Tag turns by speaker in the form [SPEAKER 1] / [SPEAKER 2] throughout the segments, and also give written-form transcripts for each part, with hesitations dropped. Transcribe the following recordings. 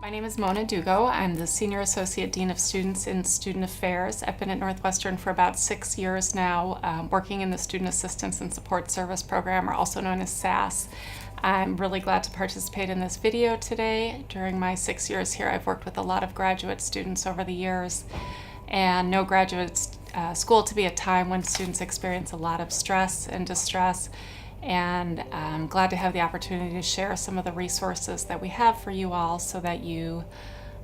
[SPEAKER 1] My name is Mona Dugo. I'm the Senior Associate Dean of Students in Student Affairs. I've been at Northwestern for about 6 years now, working in the Student Assistance and Support Service Program, or also known as SAS. I'm really glad to participate in this video today. During my 6 years here, I've worked with a lot of graduate students over the years, and know graduate school to be a time when students experience a lot of stress and distress. And I'm glad to have the opportunity to share some of the resources that we have for you all so that you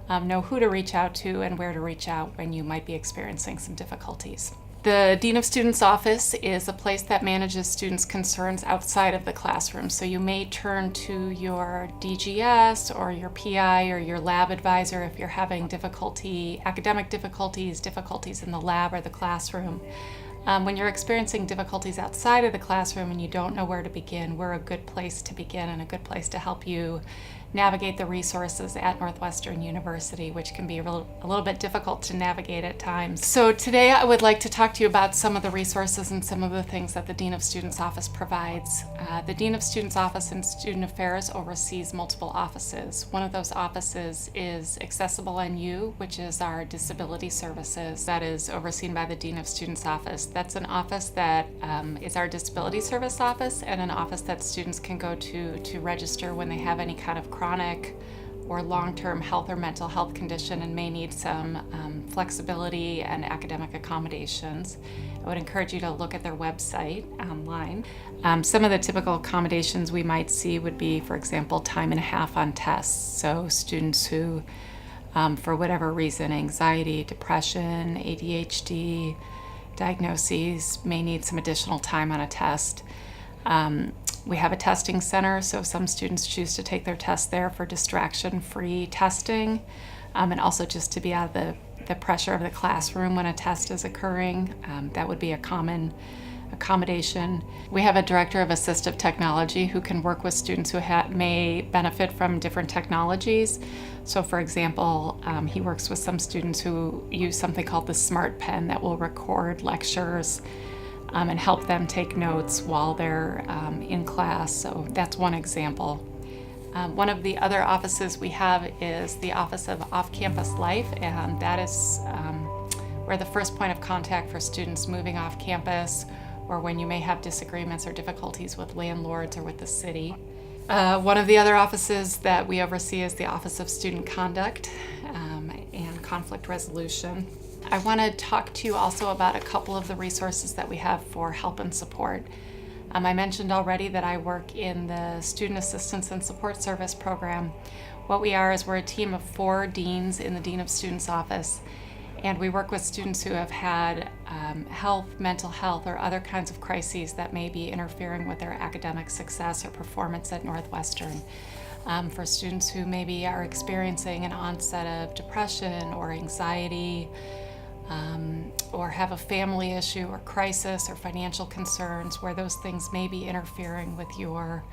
[SPEAKER 1] know who to reach out to and where to reach out when you might be experiencing some difficulties. The Dean of Students office is a place that manages students' concerns outside of the classroom. So you may turn to your DGS or your PI or your lab advisor if you're having academic difficulties in the lab or the classroom. When you're experiencing difficulties outside of the classroom and you don't know where to begin, we're a good place to begin and a good place to help you navigate the resources at Northwestern University, which can be a little bit difficult to navigate at times. So today I would like to talk to you about some of the resources and some of the things that the Dean of Students office provides. The Dean of Students office in Student Affairs oversees multiple offices. One of those offices is ACCESSIBLENU, which is our disability services. That is overseen by the Dean of Students office. That's an office that is our disability service office and an office that students can go to register when they have any kind of chronic or long-term health or mental health condition and may need some flexibility and academic accommodations. I would encourage you to look at their website online. Some of the typical accommodations we might see would be, for example, time and a half on tests. So students who, for whatever reason, anxiety, depression, ADHD diagnoses, may need some additional time on a test. We have a testing center, so some students choose to take their test there for distraction-free testing, and also just to be out of the pressure of the classroom when a test is occurring. That would be a common accommodation. We have a director of assistive technology who can work with students who may benefit from different technologies. So for example, he works with some students who use something called the Smart Pen that will record lectures and help them take notes while they're in class. So that's one example. One of the other offices we have is the Office of Off-Campus Life, and that is where the first point of contact for students moving off campus or when you may have disagreements or difficulties with landlords or with the city. One of the other offices that we oversee is the Office of Student Conduct and Conflict Resolution. I want to talk to you also about a couple of the resources that we have for help and support. I mentioned already that I work in the Student Assistance and Support Service program. What we are is we're a team of 4 deans in the Dean of Students office, and we work with students who have had mental health, or other kinds of crises that may be interfering with their academic success or performance at Northwestern. For students who maybe are experiencing an onset of depression or anxiety, or have a family issue or crisis or financial concerns where those things may be interfering with your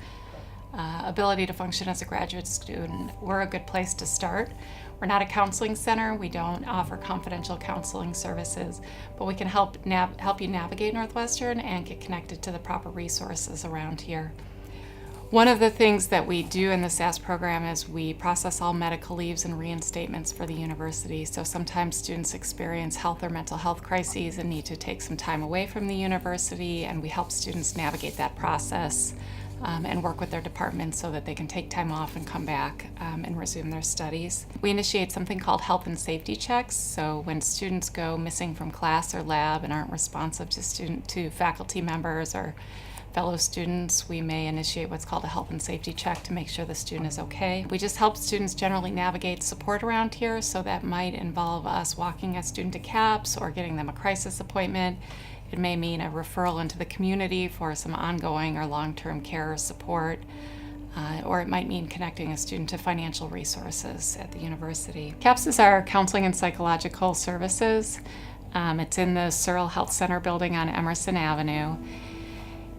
[SPEAKER 1] ability to function as a graduate student, we're a good place to start. We're not a counseling center. We don't offer confidential counseling services, but we can help you navigate Northwestern and get connected to the proper resources around here. One of the things that we do in the SAS program is we process all medical leaves and reinstatements for the university. So sometimes students experience health or mental health crises and need to take some time away from the university, and we help students navigate that process and work with their department so that they can take time off and come back and resume their studies. We initiate something called health and safety checks. So when students go missing from class or lab and aren't responsive to faculty members or fellow students, we may initiate what's called a health and safety check to make sure the student is okay. We just help students generally navigate support around here, so that might involve us walking a student to CAPS or getting them a crisis appointment. It may mean a referral into the community for some ongoing or long-term care support, or it might mean connecting a student to financial resources at the university. CAPS is our counseling and psychological services. It's in the Searle Health Center building on Emerson Avenue.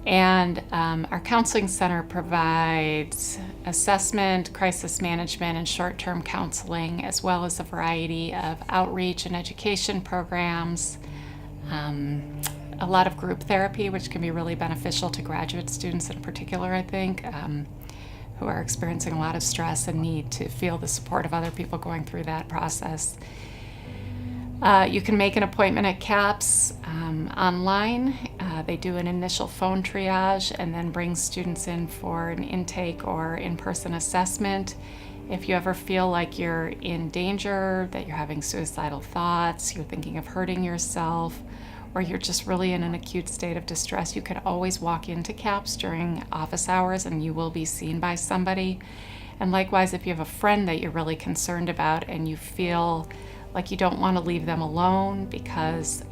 [SPEAKER 1] And our counseling center provides assessment, crisis management, and short-term counseling, as well as a variety of outreach and education programs, a lot of group therapy, which can be really beneficial to graduate students in particular, I think, who are experiencing a lot of stress and need to feel the support of other people going through that process. You can make an appointment at CAPS online. They do an initial phone triage and then bring students in for an intake or in-person assessment. If you ever feel like you're in danger, that you're having suicidal thoughts, you're thinking of hurting yourself, or you're just really in an acute state of distress, you can always walk into CAPS during office hours and you will be seen by somebody. And likewise, if you have a friend that you're really concerned about and you feel like you don't want to leave them alone because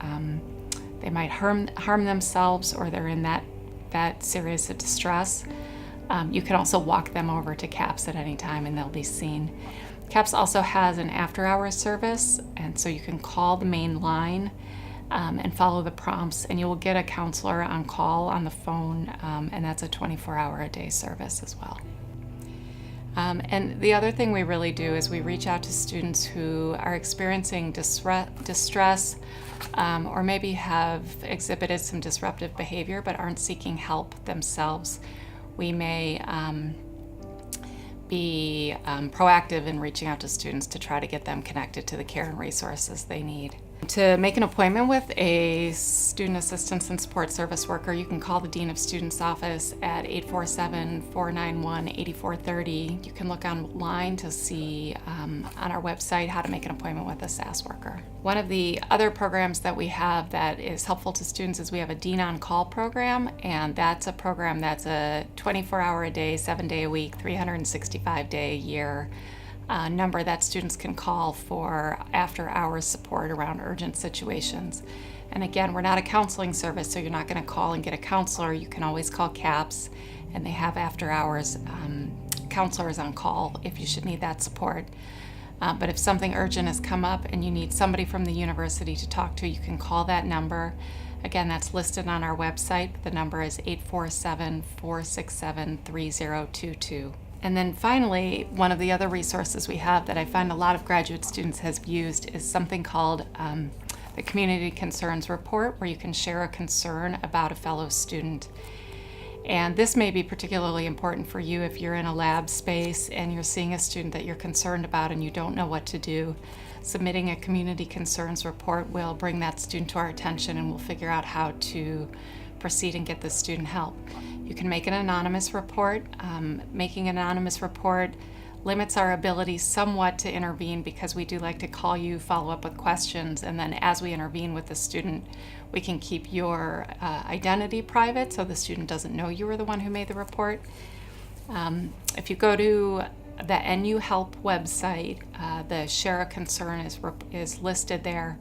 [SPEAKER 1] they might harm themselves or they're in that serious of distress, you can also walk them over to CAPS at any time and they'll be seen. CAPS also has an after-hours service, and so you can call the main line and follow the prompts, and you will get a counselor on call on the phone, and that's a 24-hour-a-day service as well. And the other thing we really do is we reach out to students who are experiencing distress or maybe have exhibited some disruptive behavior but aren't seeking help themselves. We may be proactive in reaching out to students to try to get them connected to the care and resources they need. To make an appointment with a student assistance and support service worker, you can call the Dean of Students office at 847-491-8430. You can look online to see on our website how to make an appointment with a SAS worker. One of the other programs that we have that is helpful to students is we have a Dean on Call program, and that's a program that's a 24-hour-a-day, 7-day-a-week, 365-day-a-year number that students can call for after-hours support around urgent situations. And again, we're not a counseling service, so you're not going to call and get a counselor. You can always call CAPS, and they have after-hours counselors on call if you should need that support. But if something urgent has come up and you need somebody from the university to talk to, you can call that number. Again, that's listed on our website. The number is 847-467-3022. And then finally, one of the other resources we have that I find a lot of graduate students have used is something called the Community Concerns Report, where you can share a concern about a fellow student. And this may be particularly important for you if you're in a lab space and you're seeing a student that you're concerned about and you don't know what to do. Submitting a Community Concerns Report will bring that student to our attention, and we'll figure out how to proceed and get the student help. You can make an anonymous report. Making an anonymous report limits our ability somewhat to intervene because we do like to call you, follow up with questions, and then as we intervene with the student, we can keep your identity private so the student doesn't know you were the one who made the report. If you go to the NUHELP website, the Share a Concern is listed there.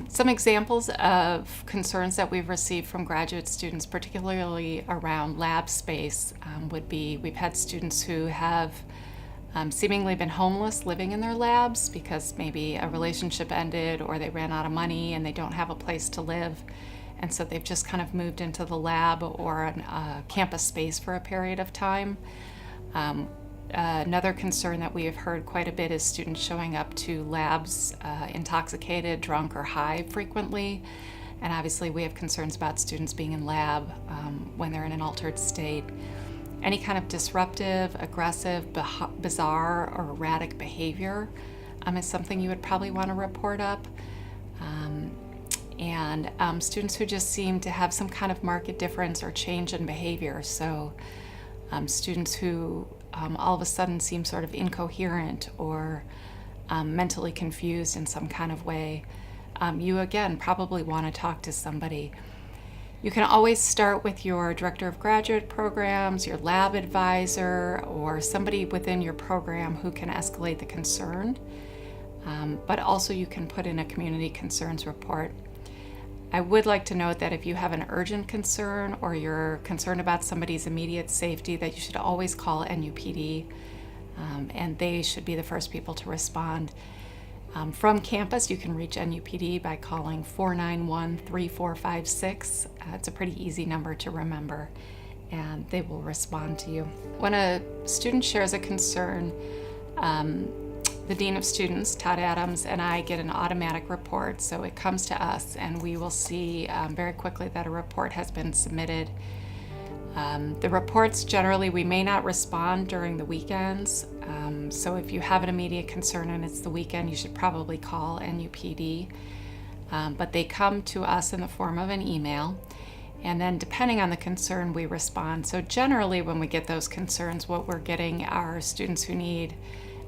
[SPEAKER 1] Some examples of concerns that we've received from graduate students, particularly around lab space, would be we've had students who have seemingly been homeless living in their labs because maybe a relationship ended or they ran out of money and they don't have a place to live. And so they've just kind of moved into the lab or a campus space for a period of time. Another concern that we have heard quite a bit is students showing up to labs intoxicated, drunk, or high frequently. And obviously we have concerns about students being in lab when they're in an altered state. Any kind of disruptive, aggressive, bizarre, or erratic behavior is something you would probably want to report up. And students who just seem to have some kind of marked difference or change in behavior. So students who all of a sudden seem sort of incoherent or mentally confused in some kind of way, you again probably want to talk to somebody. You can always start with your director of graduate programs, your lab advisor, or somebody within your program who can escalate the concern. But also you can put in a community concerns report. I would like to note that if you have an urgent concern or you're concerned about somebody's immediate safety, that you should always call NUPD, and they should be the first people to respond. From campus, you can reach NUPD by calling 491-3456. It's a pretty easy number to remember, and they will respond to you. When a student shares a concern, the Dean of Students, Todd Adams, and I get an automatic report, so it comes to us and we will see very quickly that a report has been submitted. The reports, generally, we may not respond during the weekends. So if you have an immediate concern and it's the weekend, you should probably call NUPD. But they come to us in the form of an email. And then depending on the concern, we respond. So generally, when we get those concerns, what we're getting are students who need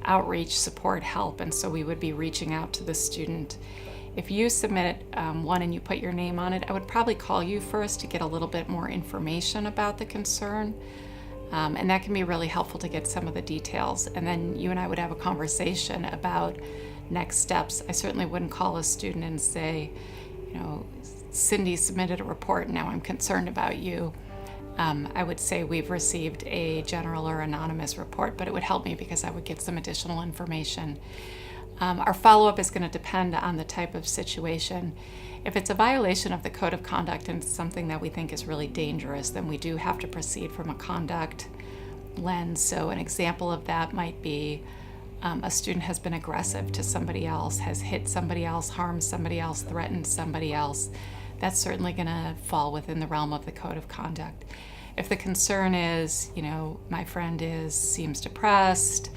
[SPEAKER 1] outreach, support, help. And so we would be reaching out to the student. If you submit one and you put your name on it, I would probably call you first to get a little bit more information about the concern. And that can be really helpful to get some of the details. And then you and I would have a conversation about next steps. I certainly wouldn't call a student and say, Cindy submitted a report, now I'm concerned about you. I would say we've received a general or anonymous report, but it would help me because I would get some additional information. Our follow-up is going to depend on the type of situation. If it's a violation of the code of conduct and it's something that we think is really dangerous, then we do have to proceed from a conduct lens. So an example of that might be a student has been aggressive to somebody else, has hit somebody else, harmed somebody else, threatened somebody else. That's certainly going to fall within the realm of the code of conduct. If the concern is, my friend seems depressed,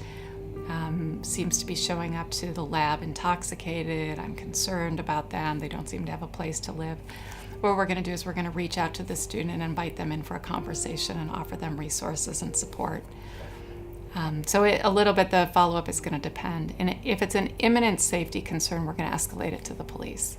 [SPEAKER 1] seems to be showing up to the lab intoxicated, I'm concerned about them, they don't seem to have a place to live, what we're going to do is we're going to reach out to the student and invite them in for a conversation and offer them resources and support. So a little bit the follow-up is going to depend. And if it's an imminent safety concern, we're going to escalate it to the police.